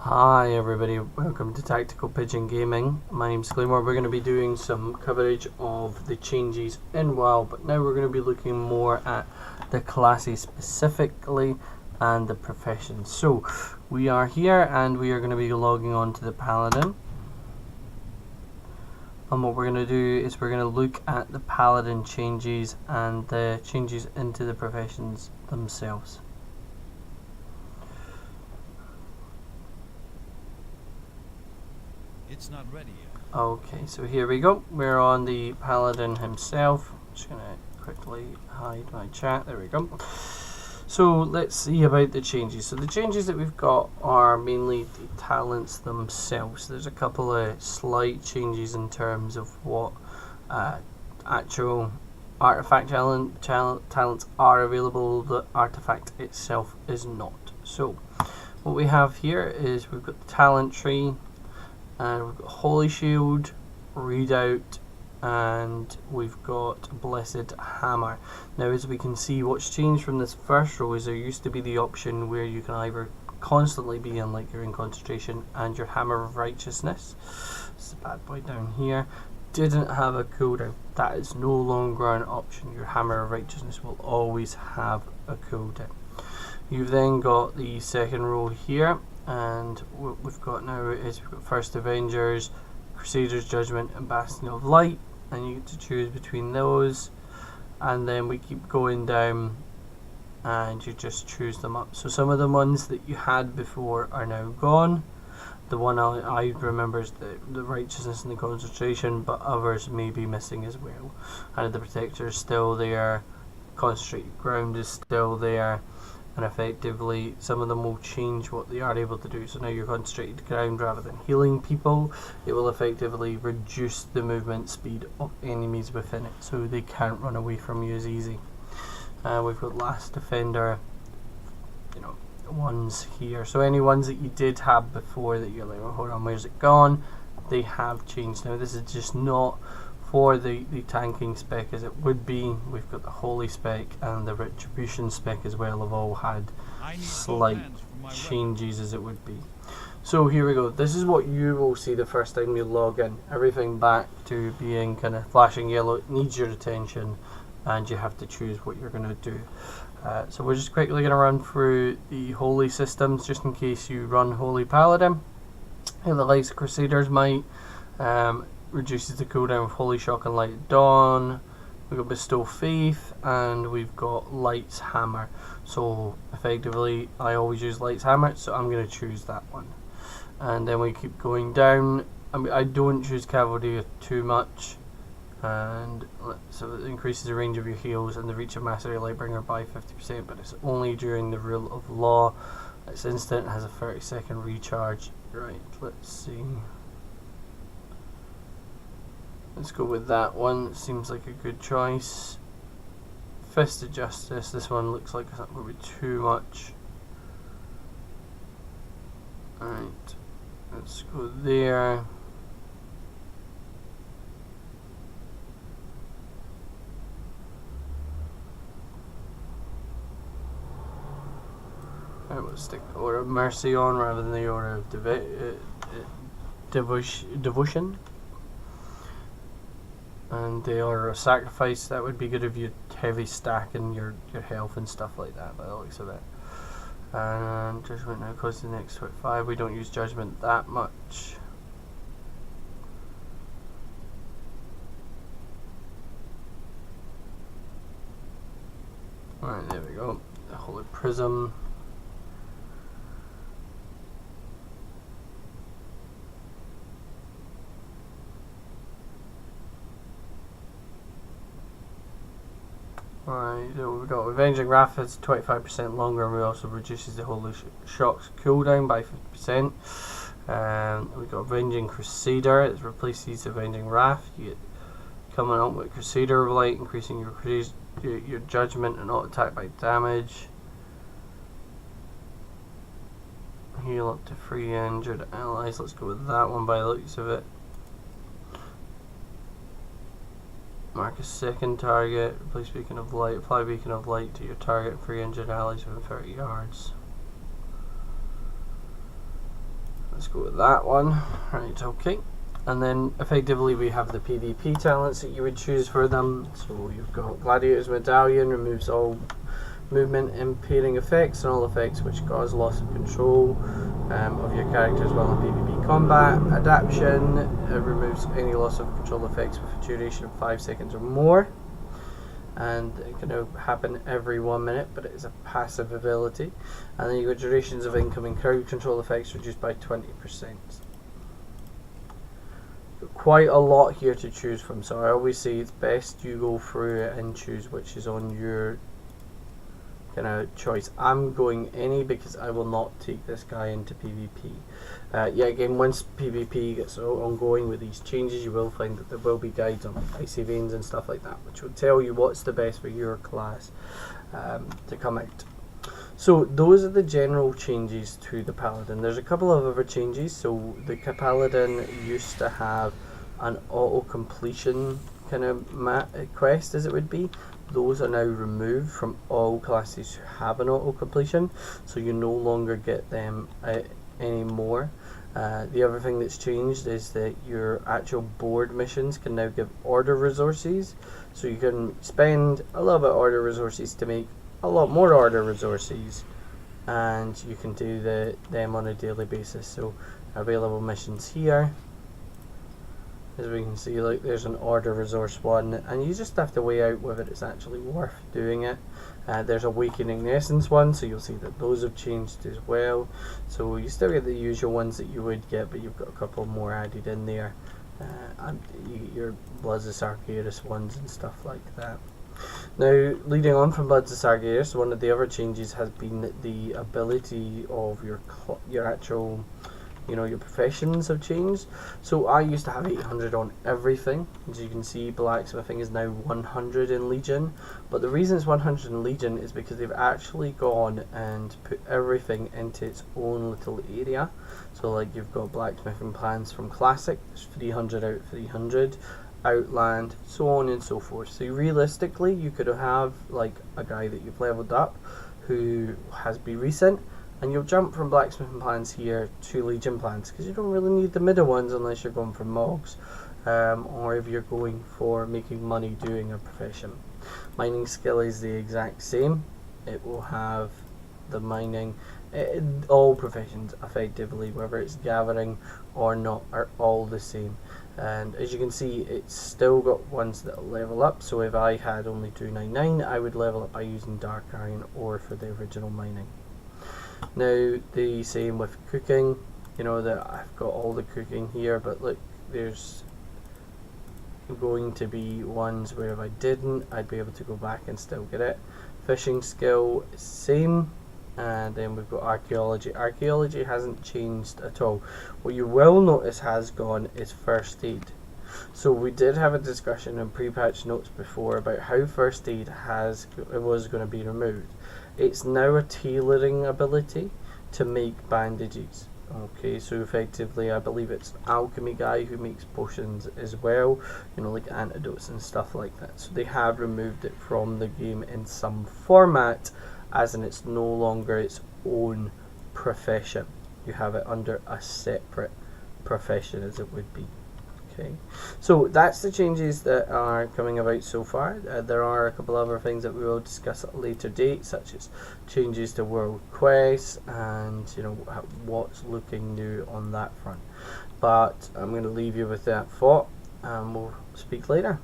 Hi everybody, welcome to Tactical Pigeon Gaming. My name's Claymore. We're going to be doing some coverage of the changes in WoW, but now we're going to be looking more at the classes specifically and the professions. So we are here and we are going to be logging on to the Paladin. And what we're going to do is we're going to look at the Paladin changes and the changes into the professions themselves. It's not ready yet. Okay, so here we go. We're on the Paladin himself. I'm just going to quickly hide my chat. There we go. So let's see about the changes. So the changes that we've got are mainly the talents themselves. There's a couple of slight changes in terms of what actual artifact talents are available. The artifact itself is not. So what we have here is we've got the talent tree. And we've got Holy Shield, Redoubt, and we've got Blessed Hammer. Now, as we can see, what's changed from this first row is there used to be the option where you can either constantly be in, like, you're in concentration, and your Hammer of Righteousness, this is a bad boy down here, didn't have a cooldown. That is no longer an option. Your Hammer of Righteousness will always have a cooldown. You've then got the second row here. And what we've got now is we've got First Avengers, Crusader's Judgment, and Bastion of Light, and you get to choose between those. And then we keep going down, and you just choose them up. So some of the ones that you had before are now gone. The one I remember is the Righteousness and the Concentration, but others may be missing as well. And the Protector is still there, Concentrated Ground is still there. And effectively, some of them will change what they are able to do. So now you're concentrated ground rather than healing people. It will effectively reduce the movement speed of enemies within it, so they can't run away from you as easy. We've got Last Defender, ones here. So any ones that you did have before that you're like, well, hold on, where's it gone? They have changed. Now this is just not for the tanking spec as it would be. We've got the Holy spec and the Retribution spec as well have all had slight changes as it would be. So here we go. This is what you will see the first time you log in. Everything back to being kind of flashing yellow. It needs your attention and you have to choose what you're going to do. So we're just quickly going to run through the Holy systems just in case you run Holy Paladin. And the likes of Crusader's Might. Reduces the cooldown of Holy Shock and Light at Dawn. We've got Bestow Faith, and we've got Light's Hammer. So effectively I always use Light's Hammer, so I'm going to choose that one. And then we keep going down. I don't choose Cavalry too much, and so it increases the range of your heals and the reach of Mastery Lightbringer by 50%, but it's only during the Rule of Law. It's instant, has a 30-second recharge. Right, let's see. Let's go with that one. It seems like a good choice. Fist of Justice. This one looks like it's not going to be too much. Alright. Let's go there. Alright, we'll stick the Order of Mercy on rather than the Order of Devotion. And the Order of Sacrifice, that would be good if you heavy stacking your health and stuff like that by the looks of it. And Judgment now goes to the next 25. We don't use Judgment that much. Alright, there we go. The Holy Prism. Alright, so we've got Avenging Wrath, it's 25% longer, and we also reduces the Holy Shock's cooldown by 50%. We've got Avenging Crusader, it replaces Avenging Wrath. You get coming up with Crusader of Light, increasing your judgment and not attack by damage. Heal up to 3 injured allies, let's go with that one by the looks of it. Mark a second target, replace Beacon of Light, apply Beacon of Light to your target for 3 injured allies within 30 yards. let's go with that one. Right, okay. And then effectively we have the PvP talents that you would choose for them. So you've got Gladiator's Medallion, removes all movement impairing effects and all effects which cause loss of control of your characters while in PvP combat. Adaption, removes any loss of control effects with a duration of 5 seconds or more. And it can happen every 1 minute, but it is a passive ability. And then you got durations of incoming crowd control effects reduced by 20%. Quite a lot here to choose from, so I always say it's best you go through it and choose which is on your kind of choice. I'm going any because I will not take this guy into PvP. Yeah, again, once PvP gets ongoing with these changes, you will find that there will be guides on icy veins and stuff like that, which will tell you what's the best for your class to come out. So those are the general changes to the Paladin. There's a couple of other changes. So the Paladin used to have an auto completion kind of quest, as it would be. Those are now removed from all classes who have an auto completion, so you no longer get them anymore. The other thing that's changed is that your actual board missions can now give order resources, so you can spend a little bit of order resources to make a lot more order resources, and you can do them on a daily basis. So available missions here, as we can see, like there's an order resource one, and you just have to weigh out whether it's actually worth doing it. There's Awakening Essence one, so you'll see that those have changed as well. So you still get the usual ones that you would get, but you've got a couple more added in there, and your Bloods of Sargeras ones and stuff like that. Now, leading on from Bloods of Sargeras, one of the other changes has been the ability of your actual, your professions have changed. So I used to have 800 on everything. As you can see, blacksmithing is now 100 in Legion, but the reason it's 100 in Legion is because they've actually gone and put everything into its own little area. So like you've got blacksmithing plans from Classic, there's 300 out of 300, Outland, so on and so forth. So realistically you could have like a guy that you've leveled up who has been recent, and you'll jump from blacksmithing plans here to Legion plans, because you don't really need the middle ones unless you're going for Mogs, or if you're going for making money doing a profession. Mining skill is the exact same. It will have the mining, all professions effectively, whether it's gathering or not, are all the same. And as you can see, it's still got ones that level up. So if I had only 299, I would level up by using Dark Iron or for the original mining. Now the same with cooking, that I've got all the cooking here, but look, there's going to be ones where if I didn't, I'd be able to go back and still get it. Fishing skill is same, and then we've got archaeology. Archaeology hasn't changed at all. What you will notice has gone is first aid. So we did have a discussion in pre-patch notes before about how first aid was going to be removed. It's now a tailoring ability to make bandages. Okay, so effectively I believe it's an alchemy guy who makes potions as well, like antidotes and stuff like that. So they have removed it from the game in some format, as in it's no longer its own profession. You have it under a separate profession, as it would be. Okay, so that's the changes that are coming about so far. There are a couple other things that we will discuss at a later date, such as changes to world quests and what's looking new on that front. But I'm going to leave you with that thought, and we'll speak later.